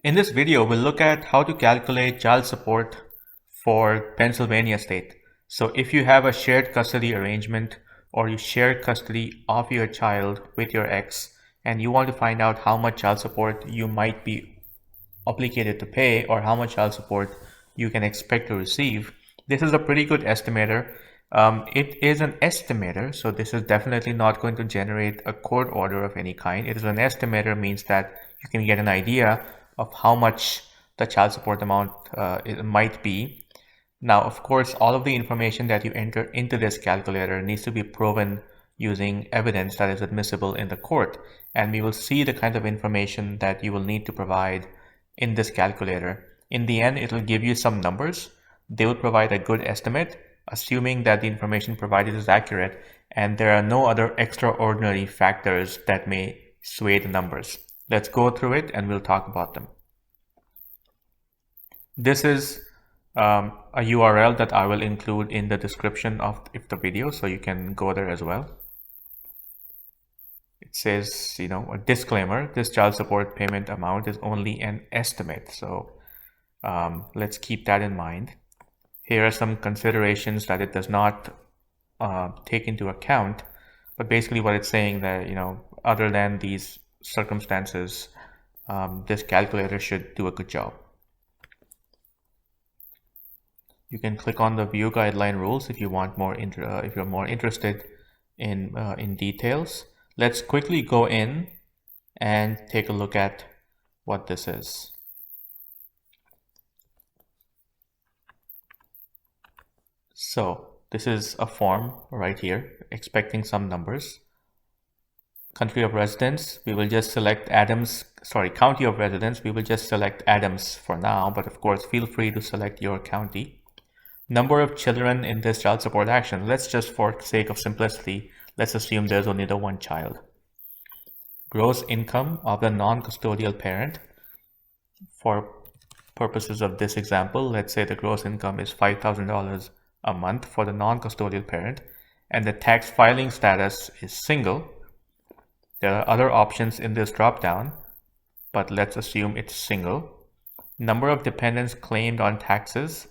In this video, we'll look at how to calculate child support for Pennsylvania state. So if you have a shared custody arrangement or you share custody of your child with your ex and you want to find out how much child support you might be obligated to pay or how much child support you can expect to receive, this is a pretty good estimator. It is an estimator, so this is definitely not going to generate a court order of any kind. It is an estimator, means that you can get an idea of how much the child support amount it might be. Now, of course, all of the information that you enter into this calculator needs to be proven using evidence that is admissible in the court. And we will see the kind of information that you will need to provide in this calculator. In the end, it will give you some numbers. They will provide a good estimate, assuming that the information provided is accurate and there are no other extraordinary factors that may sway the numbers. Let's go through it and we'll talk about them. This is a URL that I will include in the description of the video, so you can go there as well. It says, a disclaimer, this child support payment amount is only an estimate. So let's keep that in mind. Here are some considerations that it does not take into account, but basically what it's saying that, other than these circumstances, this calculator should do a good job. You can click on the view guideline rules if you want more. If you're more interested in details. Let's quickly go in and take a look at what this is. So this is a form right here, expecting some numbers. Country of residence, we will just select county of residence, we will just select Adams for now, but of course feel free to select your county. Number of children in this child support action, let's just, for sake of simplicity, let's assume there's only the one child. Gross income of the non-custodial parent. For purposes of this example, let's say the gross income is $5,000 a month for the non-custodial parent and the tax filing status is single. There are other options in this drop-down, but let's assume it's single. Number of dependents claimed on taxes.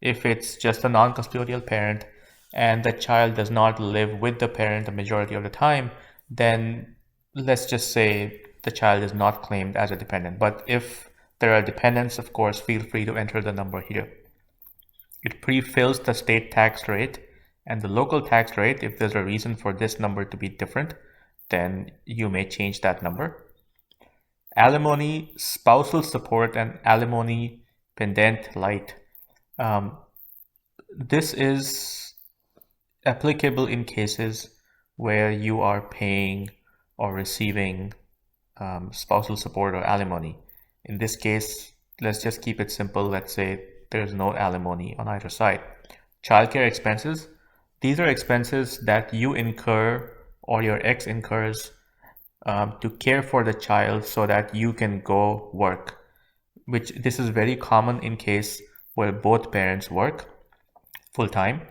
If it's just a non-custodial parent and the child does not live with the parent the majority of the time, then let's just say the child is not claimed as a dependent. But if there are dependents, of course, feel free to enter the number here. It pre-fills the state tax rate and the local tax rate. If there's a reason for this number to be different, then you may change that number. Alimony, spousal support, and alimony pendant light. This is applicable in cases where you are paying or receiving spousal support or alimony. In this case, let's just keep it simple. Let's say there's no alimony on either side. Childcare expenses. These are expenses that you incur or your ex incurs to care for the child so that you can go work, which this is very common in case where both parents work full-time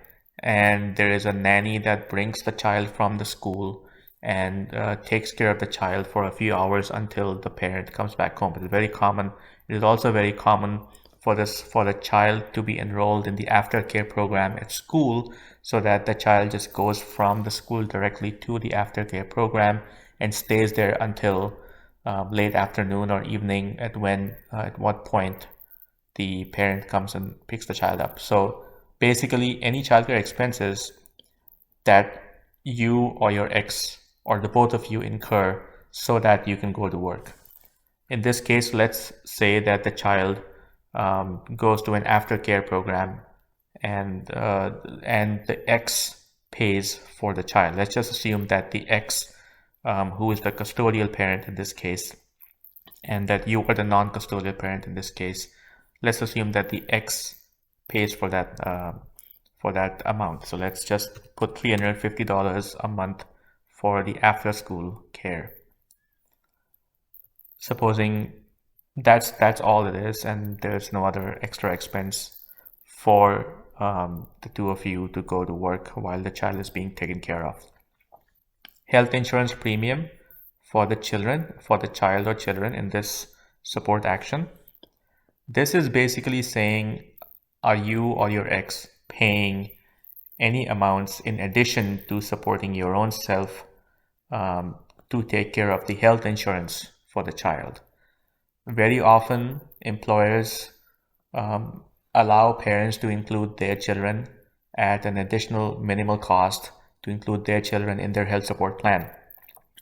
and there is a nanny that brings the child from the school and takes care of the child for a few hours until the parent comes back home. It's very common. It is also very common for the child to be enrolled in the aftercare program at school, so that the child just goes from the school directly to the aftercare program and stays there until late afternoon or evening at what point the parent comes and picks the child up. So basically any childcare expenses that you or your ex or the both of you incur so that you can go to work. In this case, let's say that the child goes to an aftercare program and the ex pays for the child. Let's just assume that the ex, who is the custodial parent in this case, and that you are the non-custodial parent in this case, let's assume that the ex pays for that amount. So let's just put $350 a month for the after school care. Supposing that's all it is and there's no other extra expense for the two of you to go to work while the child is being taken care of. Health insurance premium for the child or children in this support action. This is basically saying, are you or your ex paying any amounts in addition to supporting your own self to take care of the health insurance for the child? Very often, employers allow parents to include their children at an additional minimal cost to include their children in their health support plan.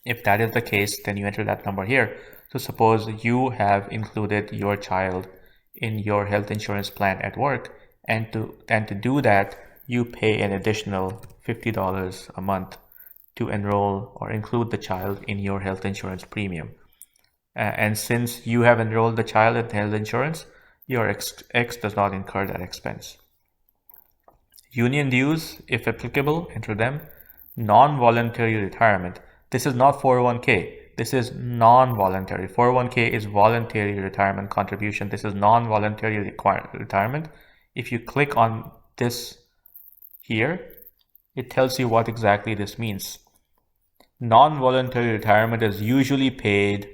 If that is the case, then you enter that number here. So suppose you have included your child in your health insurance plan at work, and to do that, you pay an additional $50 a month to enroll or include the child in your health insurance premium. And since you have enrolled the child in health insurance, your ex does not incur that expense. Union dues, if applicable, enter them. Non-voluntary retirement. This is not 401k. This is non-voluntary. 401k is voluntary retirement contribution. This is non-voluntary retirement. If you click on this here, it tells you what exactly this means. Non-voluntary retirement is usually paid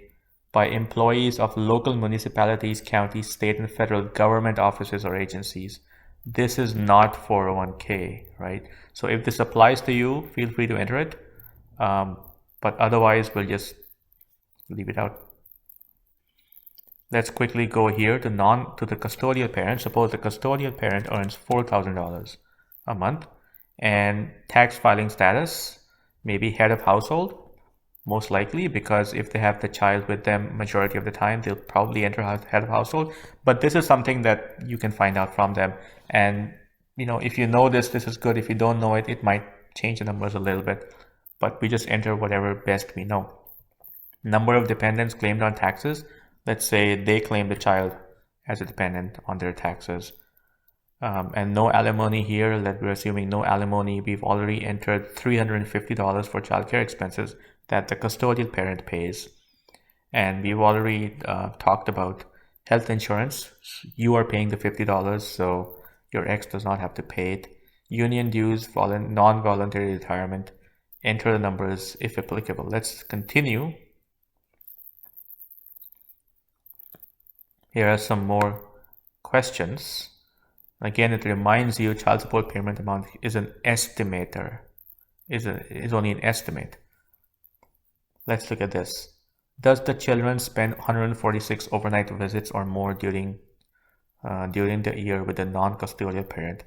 by employees of local municipalities, counties, state, and federal government offices or agencies. This is not 401k, right? So if this applies to you, feel free to enter it. But otherwise, we'll just leave it out. Let's quickly go here to the custodial parent. Suppose the custodial parent earns $4,000 a month, and tax filing status, maybe head of household, most likely, because if they have the child with them majority of the time, they'll probably enter head of household. But this is something that you can find out from them. And if you know this is good. If you don't know it, it might change the numbers a little bit. But we just enter whatever best we know. Number of dependents claimed on taxes. Let's say they claim the child as a dependent on their taxes. And no alimony here, that we're assuming no alimony. We've already entered $350 for childcare expenses that the custodial parent pays. And we've already talked about health insurance. You are paying the $50, so your ex does not have to pay it. Union dues, non-voluntary retirement. Enter the numbers if applicable. Let's continue. Here are some more questions. Again, it reminds you child support payment amount is an estimator, is only an estimate. Let's look at this. Does the children spend 146 overnight visits or more during the year with a non-custodial parent?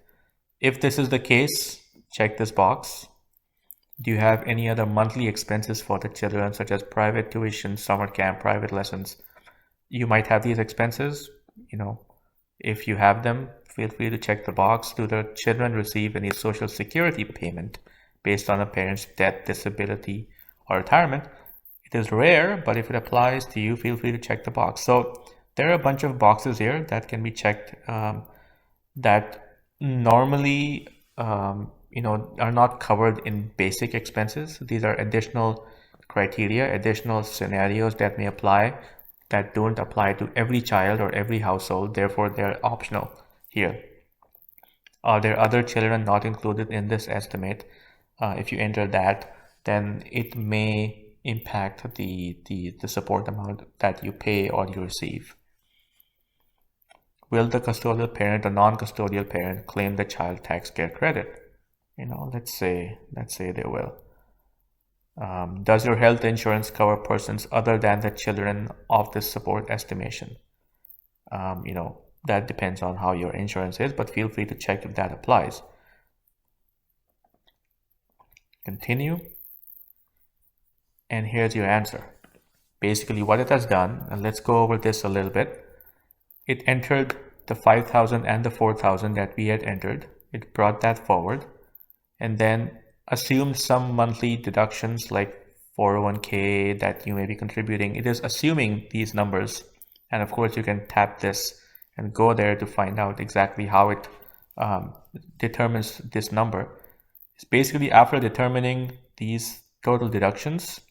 If this is the case, check this box. Do you have any other monthly expenses for the children, such as private tuition, summer camp, private lessons? You might have these expenses. If you have them, feel free to check the box. Do the children receive any social security payment based on a parent's death, disability, or retirement? It is rare, but if it applies to you, feel free to check the box. So there are a bunch of boxes here that can be checked that normally are not covered in basic expenses. These are additional criteria, additional scenarios that may apply that don't apply to every child or every household. Therefore, they're optional here. Are there other children not included in this estimate? If you enter that, then it may impact the support amount that you pay or you receive. Will the custodial parent or non-custodial parent claim the child tax care credit? Let's say they will. Does your health insurance cover persons other than the children of this support estimation? That depends on how your insurance is, but feel free to check if that applies. Continue. And here's your answer. Basically what it has done, and let's go over this a little bit. It entered the 5,000 and the 4,000 that we had entered. It brought that forward and then assumed some monthly deductions like 401k that you may be contributing. It is assuming these numbers, and of course you can tap this and go there to find out exactly how it determines this number. It's basically after determining these total deductions,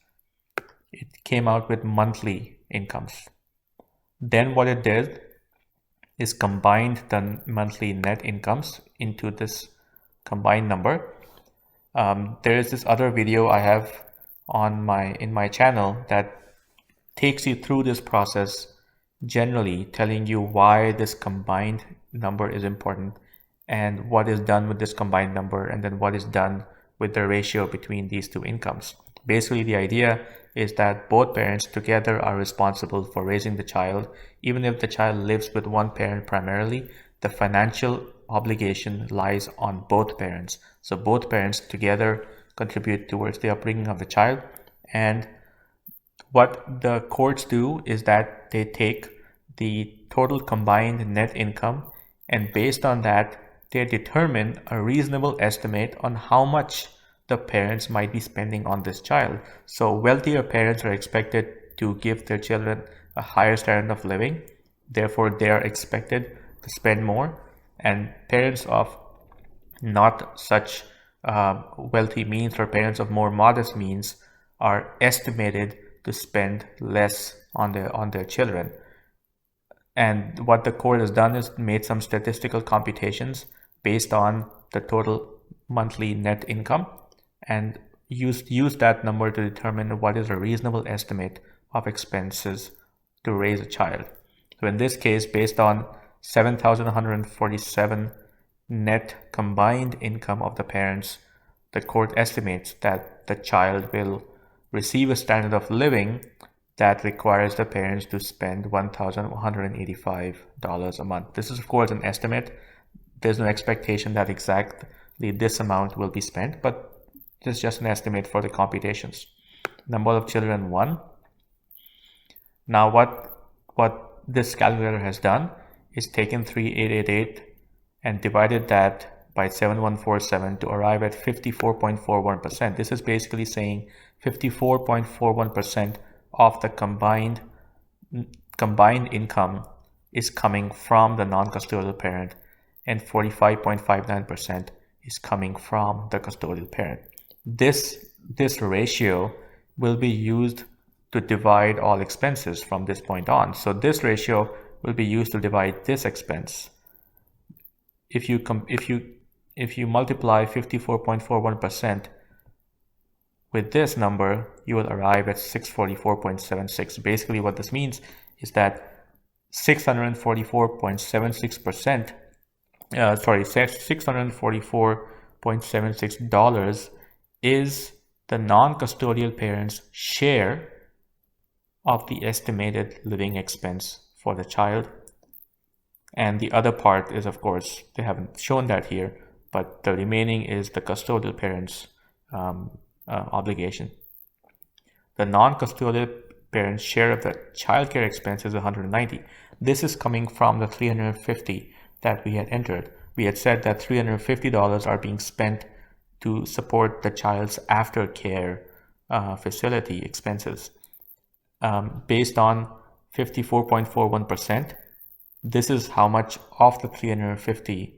it came out with monthly incomes. Then what it did is combined the monthly net incomes into this combined number. There is this other video I have in my channel that takes you through this process generally telling you why this combined number is important and what is done with this combined number, and then what is done with the ratio between these two incomes. Basically, the idea is that both parents together are responsible for raising the child. Even if the child lives with one parent primarily, the financial obligation lies on both parents. So both parents together contribute towards the upbringing of the child. And what the courts do is that they take the total combined net income, and based on that, they determine a reasonable estimate on how much the parents might be spending on this child. So wealthier parents are expected to give their children a higher standard of living. Therefore, they are expected to spend more. And parents of not such wealthy means, or parents of more modest means, are estimated to spend less on their children. And what the court has done is made some statistical computations based on the total monthly net income, and use that number to determine what is a reasonable estimate of expenses to raise a child. So in this case, based on 7,147 net combined income of the parents, the court estimates that the child will receive a standard of living that requires the parents to spend $1,185 a month. This is, of course, an estimate. There's no expectation that exactly this amount will be spent, but this is just an estimate for the computations. Number of children, 1. Now what this calculator has done is taken 3,888 and divided that by 7,147 to arrive at 54.41%. This is basically saying 54.41% of the combined income is coming from the non-custodial parent, and 45.59% is coming from the custodial parent. This ratio will be used to divide all expenses from this point on. So this ratio will be used to divide this expense. If you multiply 54.41% with this number, you will arrive at 644.76. Basically, what this means is that $644.76 is the non-custodial parent's share of the estimated living expense for the child. And the other part is, of course, they haven't shown that here, but the remaining is the custodial parent's obligation. The non-custodial parent's share of the childcare expense is $190. This is coming from the $350 that we had entered. We had said that $350 are being spent to support the child's aftercare facility expenses. Based on 54.41%, this is how much of the $350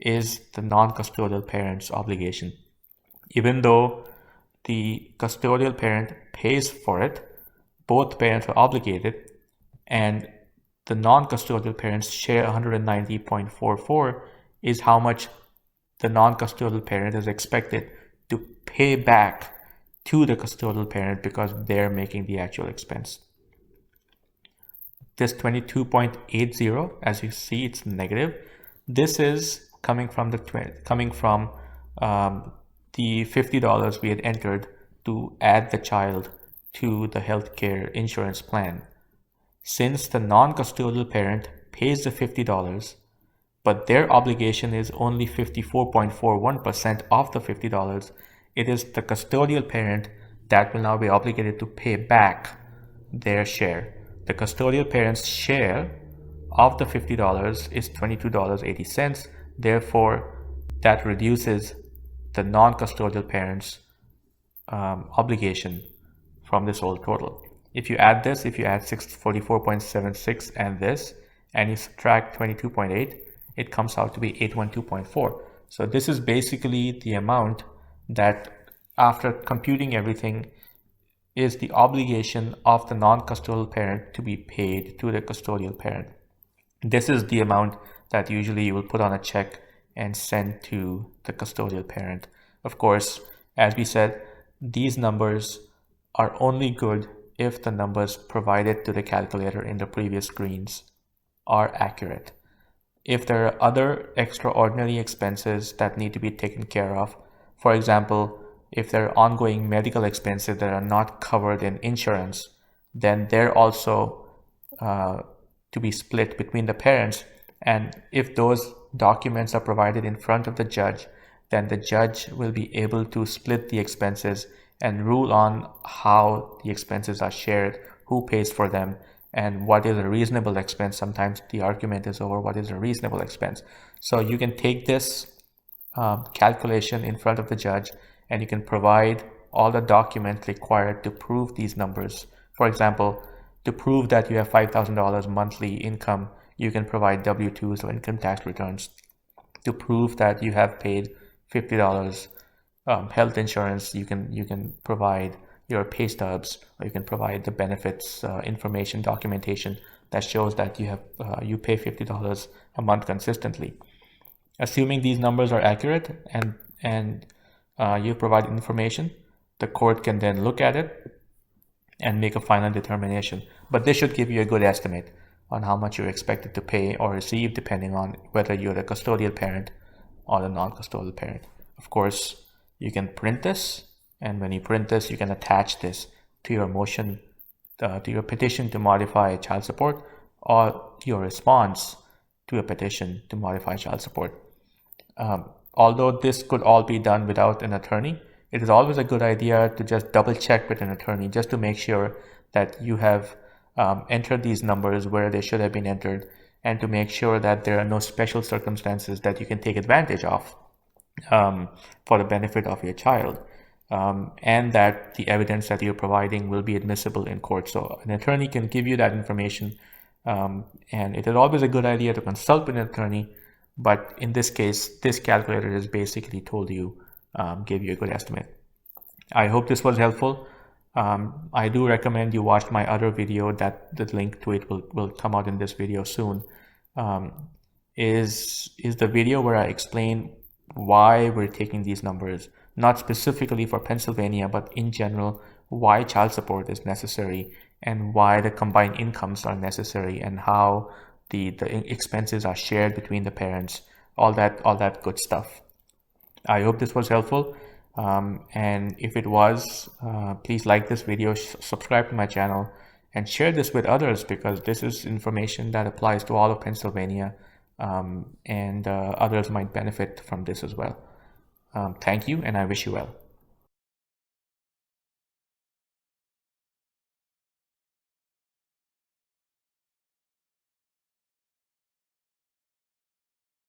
is the non-custodial parent's obligation. Even though the custodial parent pays for it, both parents are obligated, and the non-custodial parents share 190.44 is how much the non-custodial parent is expected to pay back to the custodial parent because they're making the actual expense. This 22.80, as you see, it's negative. This is coming from the $50 we had entered to add the child to the healthcare insurance plan. Since the non-custodial parent pays the $50, but their obligation is only 54.41% of the $50, it is the custodial parent that will now be obligated to pay back their share. The custodial parent's share of the $50 is $22.80. Therefore, that reduces the non-custodial parent's obligation from this whole total. If you add 644.76 and this, and you subtract 22.8, it comes out to be 812.4. So this is basically the amount that, after computing everything, is the obligation of the non-custodial parent to be paid to the custodial parent. This is the amount that usually you will put on a check and send to the custodial parent. Of course, as we said, these numbers are only good if the numbers provided to the calculator in the previous screens are accurate. If there are other extraordinary expenses that need to be taken care of, for example, if there are ongoing medical expenses that are not covered in insurance, then they're also to be split between the parents. And if those documents are provided in front of the judge, then the judge will be able to split the expenses and rule on how the expenses are shared, who pays for them, and what is a reasonable expense. Sometimes the argument is over what is a reasonable expense. So you can take this calculation in front of the judge and you can provide all the documents required to prove these numbers. For example, to prove that you have $5,000 monthly income, you can provide W-2s or income tax returns. To prove that you have paid $50 health insurance, you can provide your pay stubs, or you can provide the benefits information documentation that shows that you pay $50 a month consistently. Assuming these numbers are accurate and you provide information, the court can then look at it and make a final determination. But this should give you a good estimate on how much you're expected to pay or receive, depending on whether you're the custodial parent or the non-custodial parent. Of course, you can print this, and when you print this, you can attach this to your motion, to your petition to modify child support, or your response to a petition to modify child support. Although this could all be done without an attorney, it is always a good idea to just double check with an attorney just to make sure that you have entered these numbers where they should have been entered, and to make sure that there are no special circumstances that you can take advantage of for the benefit of your child, and that the evidence that you're providing will be admissible in court. So an attorney can give you that information, and it is always a good idea to consult with an attorney. But in this case, this calculator has basically told you, give you a good estimate. I hope this was helpful. I do recommend you watch my other video, that the link to it will come out in this video soon. Is the video where I explain why we're taking these numbers, not specifically for Pennsylvania, but in general, why child support is necessary and why the combined incomes are necessary, and how the expenses are shared between the parents, all that good stuff. I hope this was helpful, and if it was, please like this video, subscribe to my channel, and share this with others, because this is information that applies to all of Pennsylvania, and others might benefit from this as well. Thank you, and I wish you well.